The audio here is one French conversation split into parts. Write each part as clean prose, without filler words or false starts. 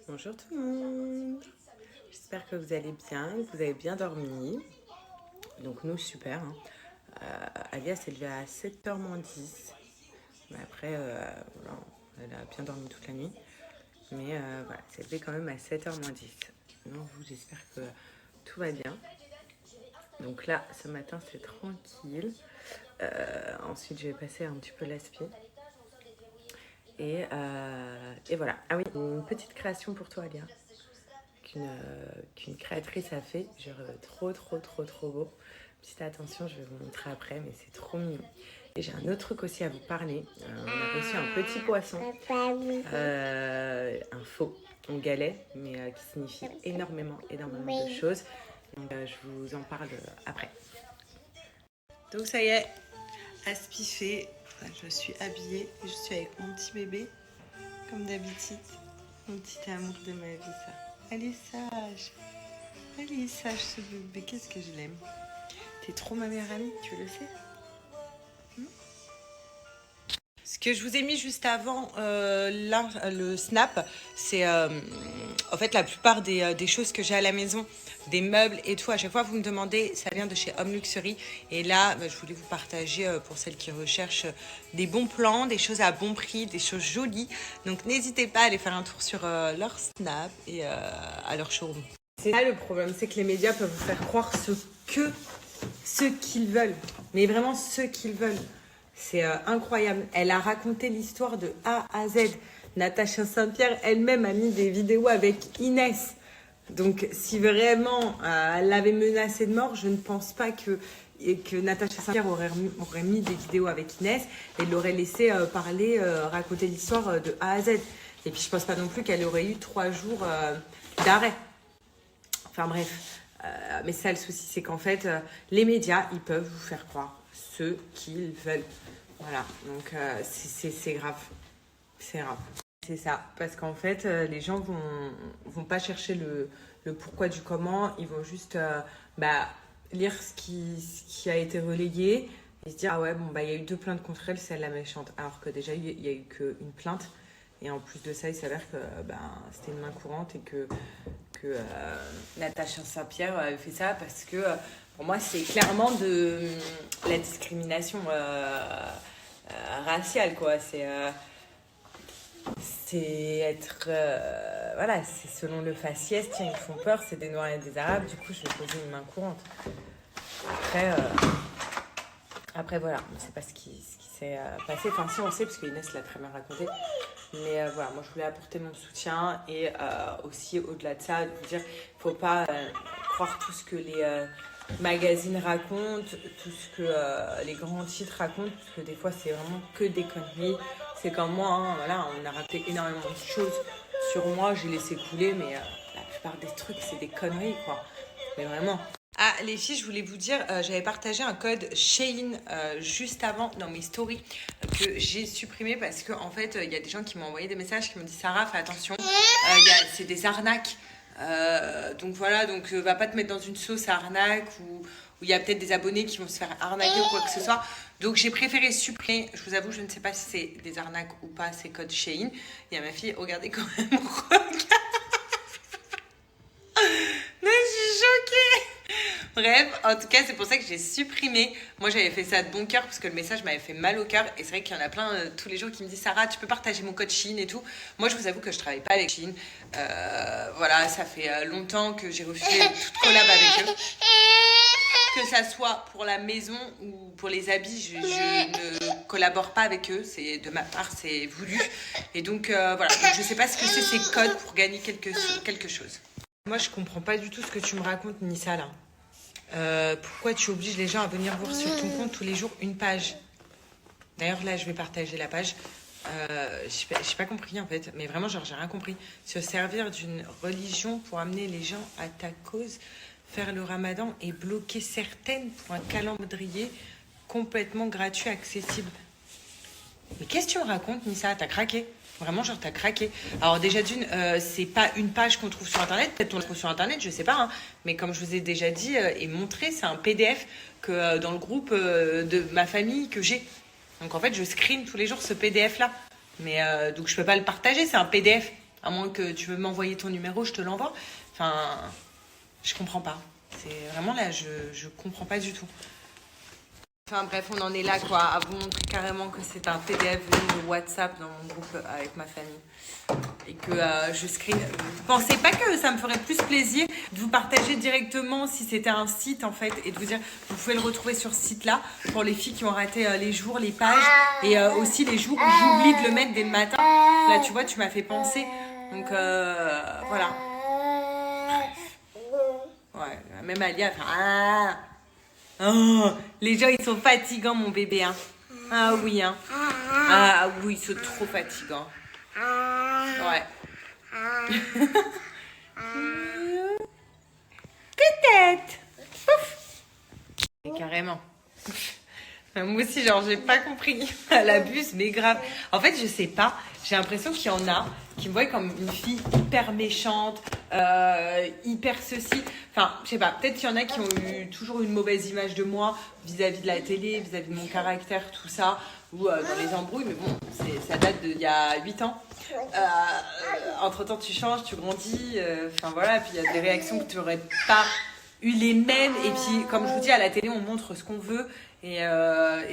Bonjour tout le monde. J'espère que vous allez bien, que vous avez bien dormi. Donc nous, super. Hein. Alia s'est levée à 7h moins 10. Mais après, voilà, elle a bien dormi toute la nuit. Mais voilà, elle s'est levée quand même à 7h moins 10. Donc vous, j'espère que tout va bien. Donc là, ce matin, c'est tranquille. Ensuite, je vais passer un petit peu l'aspi. Et voilà. Ah oui, une petite création pour toi, Alia. Qu'une créatrice a fait. Genre trop beau. Petite attention, je vais vous montrer après, mais c'est trop mignon. Et j'ai un autre truc aussi à vous parler. On a reçu un petit poisson, un faux, en galet, mais qui signifie énormément de choses. Donc je vous en parle après. Donc ça y est, aspi fait. Je suis habillée et je suis avec mon petit bébé, comme d'habitude. Mon petit amour de ma vie, ça. Elle est sage. Elle est sage, ce bébé. Qu'est-ce que je l'aime. T'es trop ma meilleure amie, tu le sais. Ce que je vous ai mis juste avant là, le snap, c'est en fait la plupart des choses que j'ai à la maison, des meubles et tout. À chaque fois, vous me demandez, ça vient de chez Home Luxury. Et là, je voulais vous partager pour celles qui recherchent des bons plans, des choses à bon prix, des choses jolies. Donc n'hésitez pas à aller faire un tour sur leur snap et à leur showroom. C'est ça le problème, c'est que les médias peuvent vous faire croire ce qu'ils veulent. Mais vraiment ce qu'ils veulent. C'est incroyable. Elle a raconté l'histoire de A à Z. Natacha Saint-Pierre elle-même a mis des vidéos avec Inès. Donc si vraiment elle l'avait menacée de mort, je ne pense pas que Natacha Saint-Pierre aurait mis des vidéos avec Inès et l'aurait laissé parler, raconter l'histoire de A à Z. Et puis je pense pas non plus qu'elle aurait eu 3 jours d'arrêt. Enfin bref. Mais ça, le souci, c'est qu'en fait, les médias, ils peuvent vous faire croire ce qu'ils veulent. Voilà, donc c'est grave. C'est grave. C'est ça, parce qu'en fait, les gens vont pas chercher le pourquoi du comment, ils vont juste lire ce qui a été relayé et se dire, ah ouais, bon, il y a eu 2 plaintes contre elle, c'est elle la méchante. Alors que déjà, il y a eu qu'une plainte. Et en plus de ça, il s'avère que c'était une main courante et que Natacha Saint-Pierre avait fait ça parce que pour moi, c'est clairement de la discrimination raciale, quoi. C'est être. Voilà, c'est selon le faciès, tiens, ils font peur, c'est des Noirs et des Arabes, du coup, je vais poser une main courante. Après voilà, on ne sait pas ce qui s'est passé. Enfin, si on sait, parce que Inès l'a très bien raconté. Mais voilà, moi je voulais apporter mon soutien et aussi au-delà de ça, de vous dire, il ne faut pas croire tout ce que les magazines racontent, tout ce que les grands titres racontent, parce que des fois c'est vraiment que des conneries. C'est comme moi, hein, voilà, on a raté énormément de choses sur moi, j'ai laissé couler, mais la plupart des trucs c'est des conneries, quoi. Mais vraiment. Ah, les filles, je voulais vous dire, j'avais partagé un code Shein juste avant dans mes stories que j'ai supprimé parce que en fait, il y a des gens qui m'ont envoyé des messages qui m'ont dit Sarah, fais attention, c'est des arnaques. Donc voilà, donc va pas te mettre dans une sauce à arnaque ou il y a peut-être des abonnés qui vont se faire arnaquer ou quoi que ce soit. Donc j'ai préféré supprimer. Je vous avoue, je ne sais pas si c'est des arnaques ou pas ces codes Shein. Il y a ma fille, regardez quand même, regarde. Mais je suis choquée. Bref, en tout cas, c'est pour ça que j'ai supprimé. Moi, j'avais fait ça de bon cœur parce que le message m'avait fait mal au cœur. Et c'est vrai qu'il y en a plein tous les jours qui me disent Sarah, tu peux partager mon code Shein et tout. Moi, je vous avoue que je travaille pas avec Shein. Voilà, ça fait longtemps que j'ai refusé toute collab avec eux. Que ça soit pour la maison ou pour les habits, je ne collabore pas avec eux. C'est de ma part, c'est voulu. Et donc voilà, donc, je sais pas ce que c'est ces codes pour gagner quelque chose. Moi, je comprends pas du tout ce que tu me racontes, Nissa, là. Pourquoi tu obliges les gens à venir voir sur ton compte tous les jours une page? D'ailleurs, là, je vais partager la page. J'ai pas compris, en fait. Mais vraiment, genre, j'ai rien compris. Se servir d'une religion pour amener les gens à ta cause, faire le ramadan et bloquer certaines pour un calendrier complètement gratuit, accessible. Mais qu'est-ce que tu me racontes, Nissa? T'as craqué? Vraiment, genre, t'as craqué. Alors, déjà, d'une, c'est pas une page qu'on trouve sur Internet. Peut-être qu'on la trouve sur Internet, je sais pas. Hein. Mais comme je vous ai déjà dit et montré, c'est un PDF que dans le groupe de ma famille que j'ai. Donc, en fait, je screen tous les jours ce PDF-là. Mais donc, je peux pas le partager, c'est un PDF. À moins que tu veux m'envoyer ton numéro, je te l'envoie. Enfin, je comprends pas. C'est vraiment là, je comprends pas du tout. Enfin bref, on en est là quoi, à vous montrer carrément que c'est un PDF venu de WhatsApp dans mon groupe avec ma famille. Et que je screen. Vous pensez pas que ça me ferait plus plaisir de vous partager directement si c'était un site en fait et de vous dire vous pouvez le retrouver sur ce site là pour les filles qui ont raté les jours, les pages et aussi les jours où j'oublie de le mettre dès le matin. Là tu vois, tu m'as fait penser. Donc voilà. Ouais, même Alia, enfin, oh, les gens ils sont fatigants mon bébé hein. Ah oui hein. Ah oui, ils sont trop fatigants. Ouais. Peut-être. Pouf. Et carrément. Moi aussi, genre, j'ai pas compris. Elle abuse, mais grave. En fait, je sais pas. J'ai l'impression qu'il y en a qui me voient comme une fille hyper méchante, hyper ceci. Enfin, je sais pas. Peut-être qu'il y en a qui ont eu toujours une mauvaise image de moi vis-à-vis de la télé, vis-à-vis de mon caractère, tout ça. Ou dans les embrouilles. Mais bon, ça date d'il y a 8 ans. Entre-temps, tu changes, tu grandis. Enfin, voilà. Puis il y a des réactions que tu n'aurais pas eu les mêmes. Et puis, comme je vous dis, à la télé, on montre ce qu'on veut. Et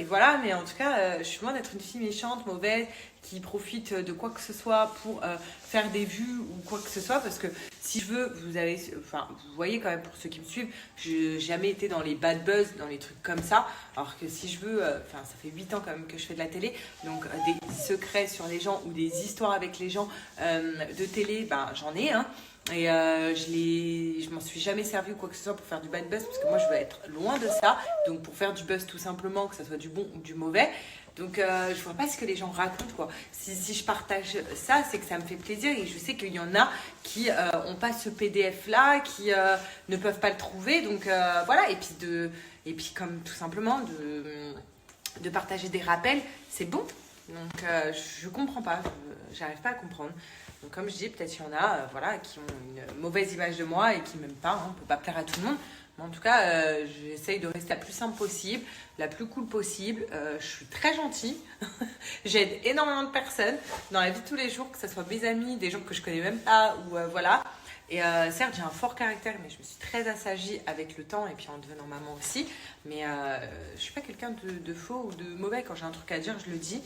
voilà, mais en tout cas, je suis loin d'être une fille méchante, mauvaise, qui profite de quoi que ce soit pour faire des vues ou quoi que ce soit. Parce que si je veux, vous voyez quand même pour ceux qui me suivent, je n'ai jamais été dans les bad buzz, dans les trucs comme ça. Alors que si je veux, ça fait 8 ans quand même que je fais de la télé. Donc des secrets sur les gens ou des histoires avec les gens de télé, j'en ai, hein. Et je m'en suis jamais servi ou quoi que ce soit pour faire du bad buzz parce que moi je veux être loin de ça. Donc pour faire du buzz tout simplement, que ça soit du bon ou du mauvais. Donc je vois pas ce que les gens racontent quoi. Si je partage ça, c'est que ça me fait plaisir et je sais qu'il y en a qui ont pas ce PDF là, qui ne peuvent pas le trouver. Donc voilà, et puis comme tout simplement de partager des rappels, c'est bon. Donc je comprends pas, j'arrive pas à comprendre. Donc comme je dis, peut-être qu'il y en a voilà, qui ont une mauvaise image de moi et qui m'aiment pas, hein, on peut pas plaire à tout le monde. Mais en tout cas, j'essaye de rester la plus simple possible, la plus cool possible. Je suis très gentille, j'aide énormément de personnes dans la vie de tous les jours, que ce soit mes amis, des gens que je connais même pas, ou voilà. Et certes, j'ai un fort caractère, mais je me suis très assagie avec le temps et puis en devenant maman aussi. Mais je suis pas quelqu'un de faux ou de mauvais. Quand j'ai un truc à dire, je le dis.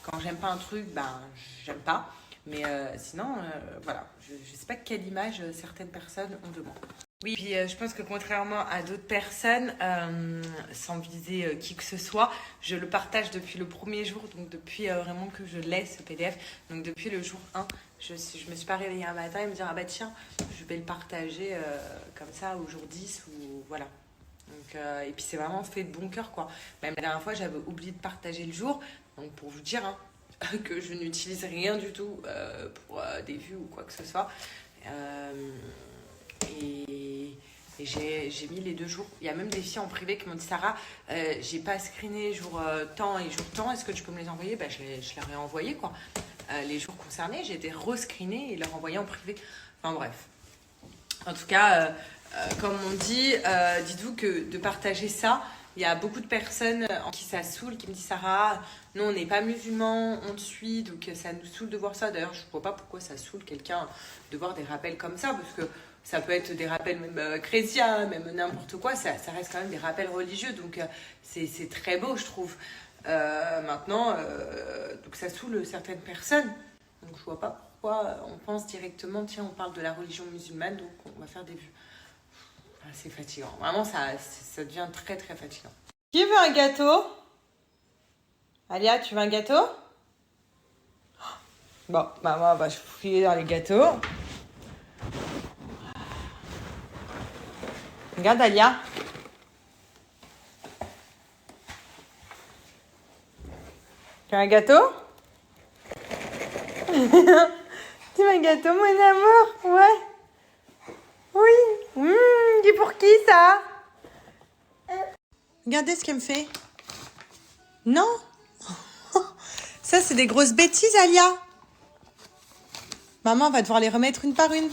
Quand j'aime pas un truc, j'aime pas. Mais sinon, voilà, je ne sais pas quelle image certaines personnes ont de moi. Oui, puis je pense que contrairement à d'autres personnes, sans viser qui que ce soit, je le partage depuis le premier jour, donc depuis vraiment que je laisse ce PDF. Donc depuis le jour 1, je me suis pas réveillée un matin et me dire, ah bah tiens, je vais le partager comme ça au jour 10 ou voilà. Donc, et puis c'est vraiment fait de bon cœur quoi. Même la dernière fois, j'avais oublié de partager le jour, donc pour vous dire, hein, que je n'utilise rien du tout pour des vues ou quoi que ce soit. Et j'ai mis les 2 jours. Il y a même des filles en privé qui m'ont dit Sarah, j'ai pas screené jour temps et jour temps, est-ce que tu peux me les envoyer? Je leur ai envoyé quoi. Les jours concernés, j'ai été rescreenée et leur envoyer en privé. Enfin bref. En tout cas, comme on dit, dites-vous que de partager ça, il y a beaucoup de personnes en qui ça saoule, qui me disent Sarah, nous on n'est pas musulmans, on te suit, donc ça nous saoule de voir ça. D'ailleurs, je ne vois pas pourquoi ça saoule quelqu'un de voir des rappels comme ça, parce que ça peut être des rappels même chrétiens, même n'importe quoi, ça reste quand même des rappels religieux, donc c'est très beau, je trouve. Maintenant, donc ça saoule certaines personnes, donc je ne vois pas pourquoi on pense directement, tiens, on parle de la religion musulmane, donc on va faire des vues. C'est fatigant. Vraiment, ça devient très, très fatigant. Qui veut un gâteau? Alia, tu veux un gâteau? Bon, moi, je vais fouiller dans les gâteaux. Regarde, Alia. Tu veux un gâteau? Tu veux un gâteau, mon amour? Ouais. Oui. Dis pour qui ça? Regardez ce qu'elle me fait. Non. Ça, c'est des grosses bêtises, Alia. Maman va devoir les remettre une par une.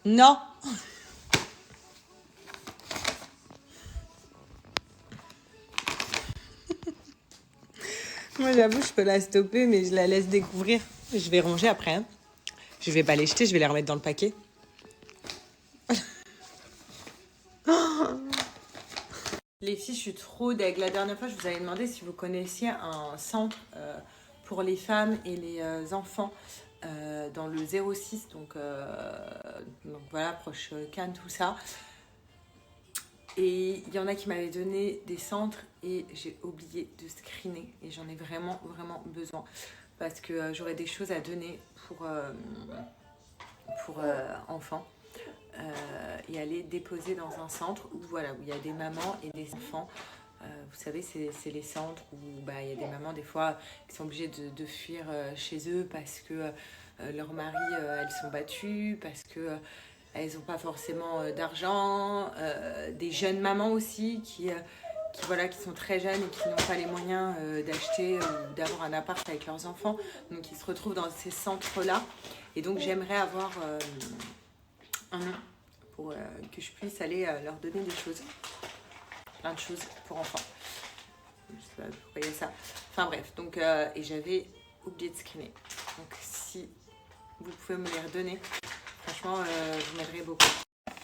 Non. Moi, j'avoue, je peux la stopper, mais je la laisse découvrir. Je vais ranger après. Hein. Je vais pas les jeter, je vais les remettre dans le paquet. Les filles, je suis trop deg. La dernière fois, je vous avais demandé si vous connaissiez un centre pour les femmes et les enfants dans le 06, donc voilà, proche Cannes, tout ça. Et il y en a qui m'avaient donné des centres et j'ai oublié de screener. Et j'en ai vraiment, vraiment besoin. Parce que j'aurais des choses à donner pour enfants. Et aller déposer dans un centre où, voilà, où il y a des mamans et des enfants. Vous savez, c'est les centres où il y a des mamans des fois qui sont obligées de fuir chez eux parce que leurs maris, elles sont battues, parce que elles n'ont pas forcément d'argent. Des jeunes mamans aussi voilà, qui sont très jeunes et qui n'ont pas les moyens d'acheter ou d'avoir un appart avec leurs enfants. Donc ils se retrouvent dans ces centres-là. Et donc j'aimerais avoir un nom pour que je puisse aller leur donner des choses. Plein de choses pour enfants. Je sais pas pourquoi il y a ça. Enfin bref, donc, et j'avais oublié de screener. Donc si vous pouvez me les redonner, franchement, vous m'aiderez beaucoup.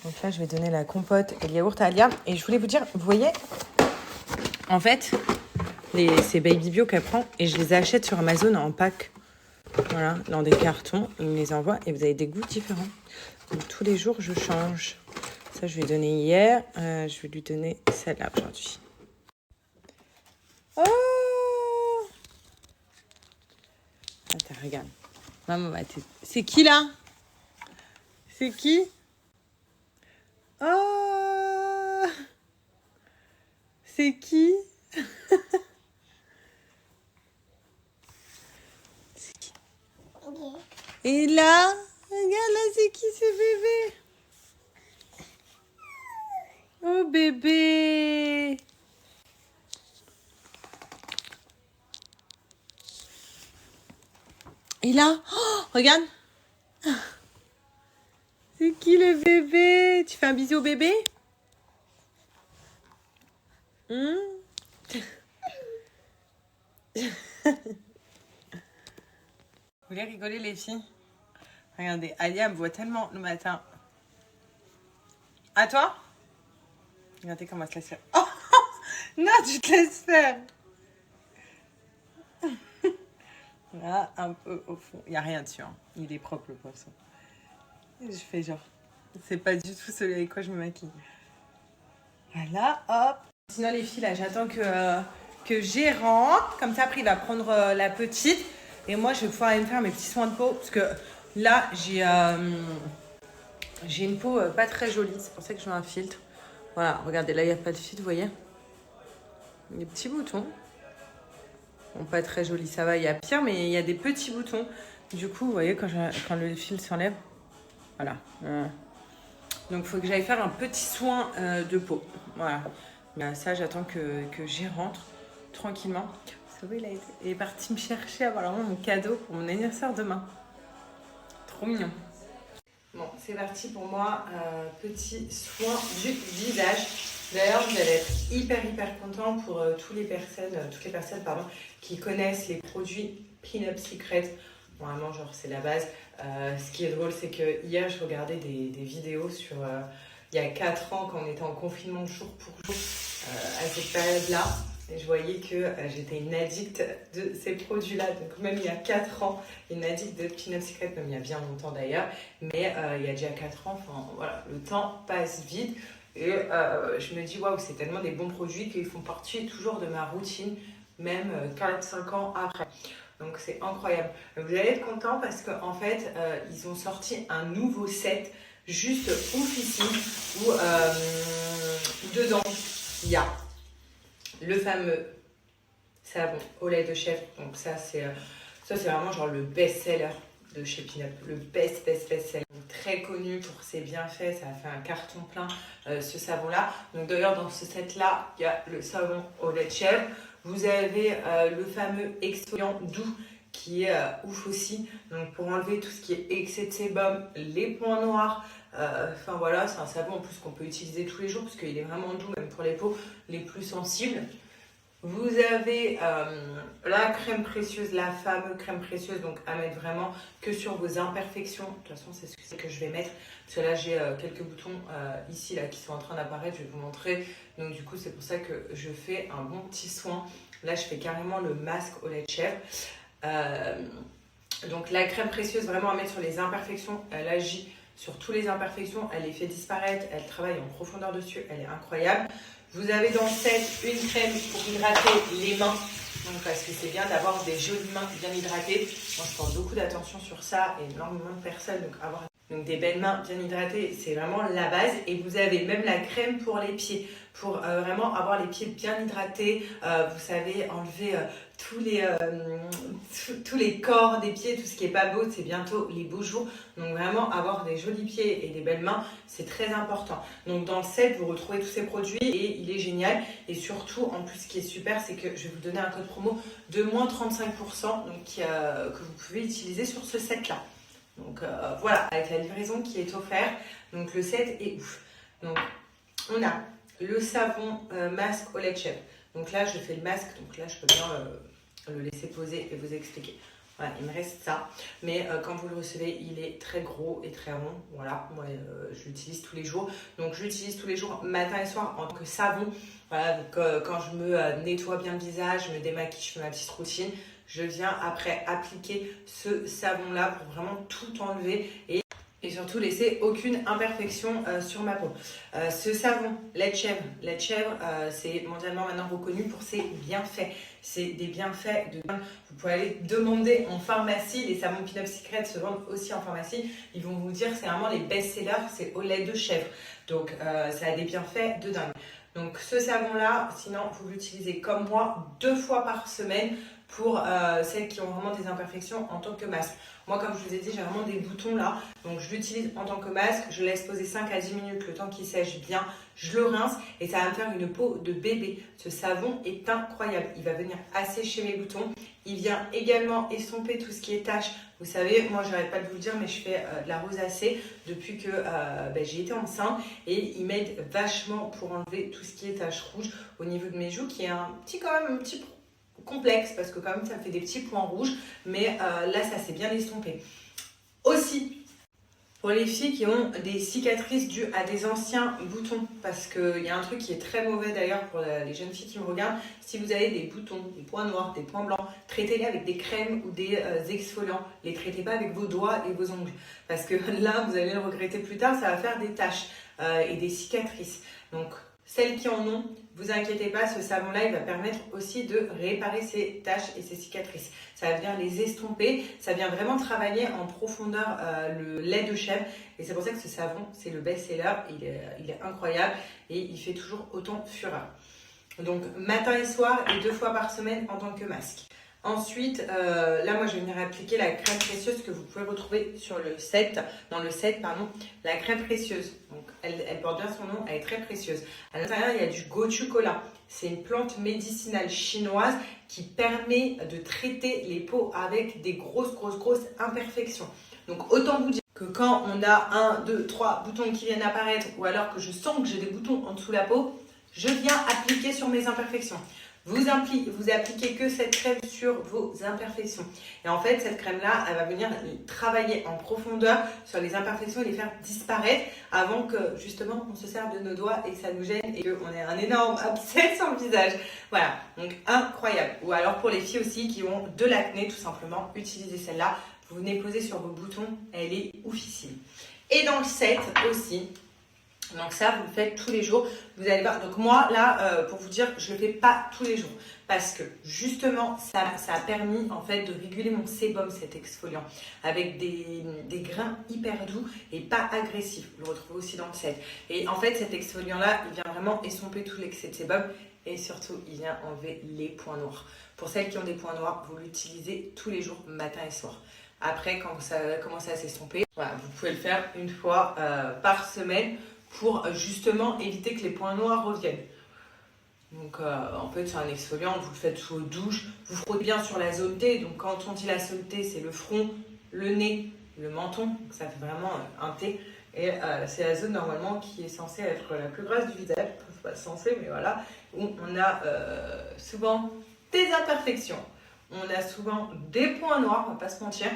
Donc là, je vais donner la compote et le yaourt à Alia. Et je voulais vous dire, vous voyez, en fait, ces baby bio qu'elle prend, et je les achète sur Amazon en pack. Voilà, dans des cartons. Ils me les envoient et vous avez des goûts différents. Donc tous les jours, je change. Ça, je lui ai donné hier. Je vais lui donner celle-là aujourd'hui. Oh! Attends, regarde. Maman va te... C'est qui, là? C'est qui? Oh! C'est qui? C'est qui? Et là? Regarde, là, c'est qui ce bébé? Oh, bébé! Et là, oh, regarde. C'est qui le bébé? Tu fais un bisou au bébé? Vous voulez rigoler les filles? Regardez, Alia me voit tellement le matin. À toi? Regardez comment elle se laisse faire. Oh non, tu te laisses faire. Là, un peu au fond. Il n'y a rien dessus. Hein. Il est propre le poisson. Et je fais genre. C'est pas du tout celui avec quoi je me maquille. Voilà, hop. Sinon les filles, là, j'attends que G rentre. Comme ça, après, il va prendre la petite. Et moi, je vais pouvoir aller me faire mes petits soins de peau. Parce que là, j'ai une peau pas très jolie. C'est pour ça que je mets un filtre. Voilà, regardez, là, il n'y a pas de filtre, vous voyez. Des petits boutons. Bon, pas très joli, ça va, il y a pire, mais il y a des petits boutons. Du coup, vous voyez, quand le fil s'enlève, voilà. Donc, il faut que j'aille faire un petit soin de peau. Voilà. Mais ça, j'attends que j'y rentre tranquillement. Vous savez, il est parti me chercher apparemment mon cadeau pour mon anniversaire demain. Trop mignon. Bon, c'est parti pour moi. Petit soin du visage. D'ailleurs, vous allez être hyper content pour toutes les personnes qui connaissent les produits Pin Up Secret. Vraiment, genre, c'est la base. Ce qui est drôle, c'est que hier, je regardais des vidéos sur il y a 4 ans, quand on était en confinement jour pour jour, à cette période-là. Et je voyais que j'étais une addict de ces produits-là. Donc même il y a 4 ans, une addict de Pin Up Secret, même il y a bien longtemps d'ailleurs. Mais il y a déjà 4 ans, enfin voilà, le temps passe vite. Et je me dis, waouh, c'est tellement des bons produits qu'ils font partie toujours de ma routine, même 4-5 ans après. Donc c'est incroyable. Vous allez être content parce qu'en fait, ils ont sorti un nouveau set juste oufissime où dedans, il y a le fameux savon au lait de chèvre. Donc ça c'est vraiment genre le best-seller de chez Pin Up, le best-seller. Très connu pour ses bienfaits, ça a fait un carton plein ce savon-là. Donc d'ailleurs dans ce set-là, il y a le savon au lait de chèvre. Vous avez le fameux exfoliant doux qui est ouf aussi. Donc pour enlever tout ce qui est excès de sébum, les points noirs. Enfin voilà, c'est un savon en plus qu'on peut utiliser tous les jours parce qu'il est vraiment doux même pour les peaux les plus sensibles. Vous avez la crème précieuse, la fameuse crème précieuse, donc à mettre vraiment que sur vos imperfections. De toute façon, c'est ce que je vais mettre. Parce que là, j'ai quelques boutons ici là, qui sont en train d'apparaître. Je vais vous montrer. Donc du coup, c'est pour ça que je fais un bon petit soin. Là, je fais carrément le masque au lait de chèvre. Donc la crème précieuse, vraiment à mettre sur les imperfections. Elle agit sur toutes les imperfections. Elle les fait disparaître. Elle travaille en profondeur dessus. Elle est incroyable. Vous avez dans le set une crème pour hydrater les mains, donc parce que c'est bien d'avoir des jolies mains bien hydratées. Moi, je porte beaucoup d'attention sur ça et énormément de personnes, donc avoir des belles mains bien hydratées, c'est vraiment la base. Et vous avez même la crème pour les pieds, pour vraiment avoir les pieds bien hydratés. Vous savez, enlever tous les corps des pieds, tout ce qui est pas beau, c'est bientôt les beaux jours. Donc vraiment avoir des jolis pieds et des belles mains, c'est très important. Donc dans le set, vous retrouvez tous ces produits et il est génial. Et surtout, en plus, ce qui est super, c'est que je vais vous donner un code promo de moins 35%, donc, que vous pouvez utiliser sur ce set-là. Donc voilà, avec la livraison qui est offerte. Donc le set est ouf. Donc on a le savon masque au lait de chèvre. Donc là, je fais le masque. Donc là, je peux bien le laisser poser et vous expliquer. Voilà, il me reste ça. Mais quand vous le recevez, il est très gros et très rond. Voilà, moi, je l'utilise tous les jours. Donc, je l'utilise tous les jours, matin et soir, en tant que savon. Voilà, donc quand je me nettoie bien le visage, je me démaquille, je fais ma petite routine, je viens après appliquer ce savon-là pour vraiment tout enlever et surtout laisser aucune imperfection sur ma peau. Ce savon, lait de chèvre, c'est mondialement maintenant reconnu pour ses bienfaits. C'est des bienfaits de dingue. Vous pouvez aller demander en pharmacie, les savons Pin Up Secret se vendent aussi en pharmacie. Ils vont vous dire c'est vraiment les best-sellers, c'est au lait de chèvre. Donc ça a des bienfaits de dingue. Donc ce savon-là, sinon vous l'utilisez comme moi 2 fois par semaine pour celles qui ont vraiment des imperfections en tant que masque. Moi, comme je vous ai dit, j'ai vraiment des boutons là. Donc, je l'utilise en tant que masque. Je laisse poser 5 à 10 minutes le temps qu'il sèche bien. Je le rince et ça va me faire une peau de bébé. Ce savon est incroyable. Il va venir assécher mes boutons. Il vient également estomper tout ce qui est taches. Vous savez, moi, je n'arrête pas de vous le dire, mais je fais de la rosacée depuis que j'ai été enceinte. Et il m'aide vachement pour enlever tout ce qui est taches rouges au niveau de mes joues, qui est un petit complexe parce que quand même ça me fait des petits points rouges, mais là ça s'est bien estompé. Aussi pour les filles qui ont des cicatrices dues à des anciens boutons, parce qu'il y a un truc qui est très mauvais d'ailleurs pour les jeunes filles qui me regardent, si vous avez des boutons, des points noirs, des points blancs, traitez-les avec des crèmes ou des exfoliants, les traitez pas avec vos doigts et vos ongles, parce que là vous allez le regretter plus tard, ça va faire des taches et des cicatrices. Donc celles qui en ont, vous inquiétez pas, ce savon-là, il va permettre aussi de réparer ces taches et ces cicatrices. Ça va venir les estomper, ça vient vraiment travailler en profondeur le lait de chèvre. Et c'est pour ça que ce savon, c'est le best-seller, il est incroyable et il fait toujours autant fureur. Donc matin et soir et 2 fois par semaine en tant que masque. Ensuite, là, moi, je vais venir appliquer la crème précieuse que vous pouvez retrouver sur le set, dans le set, pardon, la crème précieuse. Donc, elle porte bien son nom, elle est très précieuse. À l'intérieur, il y a du gotu kola. C'est une plante médicinale chinoise qui permet de traiter les peaux avec des grosses imperfections. Donc, autant vous dire que quand on a 1, 2, 3 boutons qui viennent apparaître ou alors que je sens que j'ai des boutons en dessous de la peau, je viens appliquer sur mes imperfections. Vous appliquez que cette crème sur vos imperfections. Et en fait, cette crème-là, elle va venir travailler en profondeur sur les imperfections et les faire disparaître avant que, justement, on se serve de nos doigts et que ça nous gêne et qu'on ait un énorme abcès sur le visage. Voilà, donc incroyable. Ou alors pour les filles aussi qui ont de l'acné, tout simplement, utilisez celle-là. Vous venez poser sur vos boutons, elle est oufissime. Et dans le set aussi, donc ça, vous le faites tous les jours. Vous allez voir. Donc moi, là, pour vous dire, je ne le fais pas tous les jours. Parce que justement, ça a permis en fait de réguler mon sébum, cet exfoliant. Avec des grains hyper doux et pas agressifs. Vous le retrouvez aussi dans le set. Et en fait, cet exfoliant-là, il vient vraiment estomper tout l'excès de sébum. Et surtout, il vient enlever les points noirs. Pour celles qui ont des points noirs, vous l'utilisez tous les jours, matin et soir. Après, quand ça commence à s'estomper, voilà, vous pouvez le faire une fois par semaine pour justement éviter que les points noirs reviennent. Donc en fait c'est un exfoliant, vous le faites sous votre douche, vous frottez bien sur la zone T. Donc quand on dit la zone T, c'est le front, le nez, le menton, donc ça fait vraiment un T. Et c'est la zone normalement qui est censée être la plus grasse du visage. pas censé, mais voilà, où on a souvent des imperfections, on a souvent des points noirs, on va pas se mentir,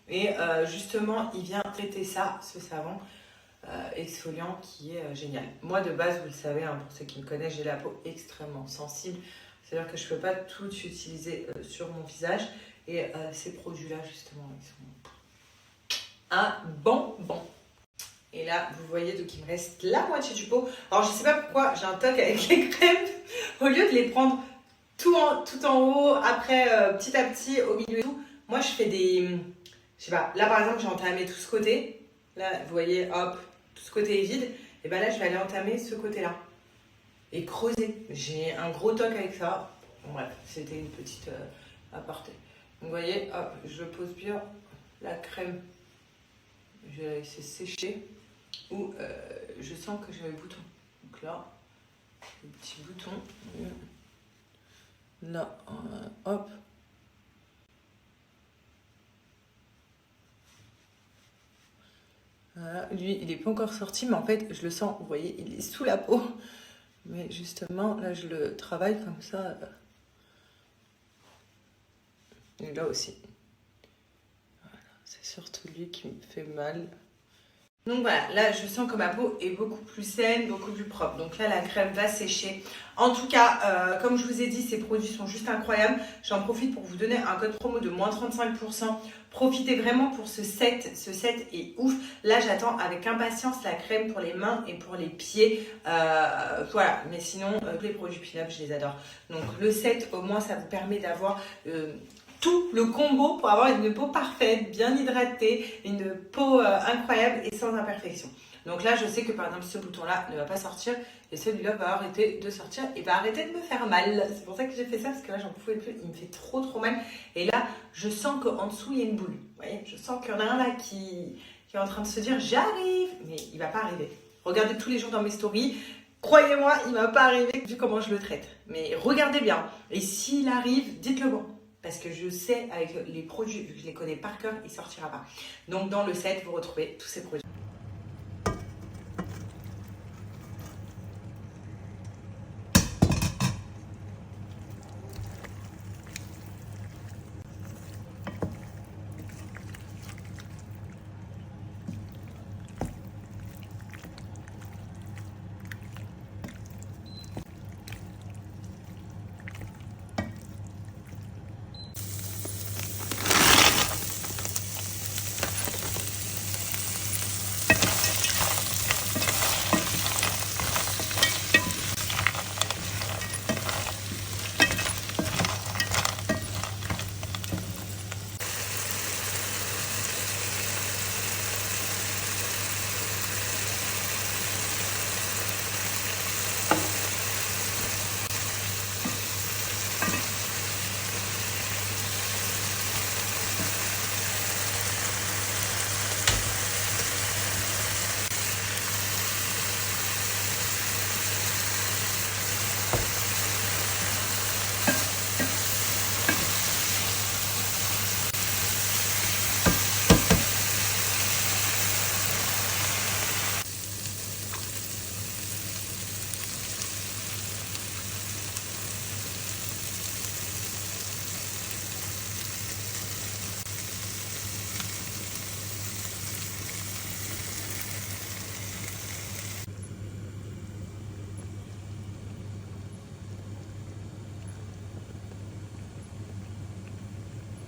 et justement, il vient traiter ça, ce savon exfoliant qui est génial. Moi, de base, vous le savez, hein, pour ceux qui me connaissent, j'ai la peau extrêmement sensible, c'est-à-dire que je peux pas tout utiliser sur mon visage, et ces produits-là, justement, ils sont un bonbon. Et là, vous voyez, donc il me reste la moitié du pot. Alors, je sais pas pourquoi j'ai un toc avec les crèmes. Au lieu de les prendre tout en haut, après, petit à petit, au milieu et tout, moi, je fais des... Je sais pas, là, par exemple, j'ai entamé tout ce côté. Là, vous voyez, hop, tout ce côté est vide. Et ben là, je vais aller entamer ce côté-là. Et creuser. J'ai un gros toc avec ça. Bon, bref, c'était une petite aparté. Donc, vous voyez, hop, je pose bien la crème. Je vais la laisser sécher. Où je sens que j'ai le bouton. Donc là, le petit bouton. Là, hop. Voilà, lui, il n'est pas encore sorti, mais en fait, je le sens, vous voyez, il est sous la peau. Mais justement, là, je le travaille comme ça. Et là aussi. Voilà, c'est surtout lui qui me fait mal. Donc voilà, là je sens que ma peau est beaucoup plus saine, beaucoup plus propre. Donc là la crème va sécher. En tout cas, comme je vous ai dit, ces produits sont juste incroyables. J'en profite pour vous donner un code promo de moins 35%. Profitez vraiment pour ce set. Ce set est ouf. Là j'attends avec impatience la crème pour les mains et pour les pieds. Voilà, mais sinon tous les produits Pin Up, je les adore. Donc le set, au moins ça vous permet d'avoir... tout le combo pour avoir une peau parfaite, bien hydratée, une peau incroyable et sans imperfection. Donc là, je sais que par exemple, ce bouton-là ne va pas sortir et celui-là va arrêter de sortir et va arrêter de me faire mal. C'est pour ça que j'ai fait ça parce que là, j'en pouvais plus. Il me fait trop mal. Et là, je sens qu'en dessous, il y a une boule. Vous voyez, je sens qu'il y en a un là qui est en train de se dire « j'arrive !» Mais il ne va pas arriver. Regardez tous les jours dans mes stories. Croyez-moi, il ne va pas arriver vu comment je le traite. Mais regardez bien. Et s'il arrive, dites-le bon. Parce que je sais, avec les produits, vu que je les connais par cœur, il ne sortira pas. Donc, dans le set, vous retrouvez tous ces produits.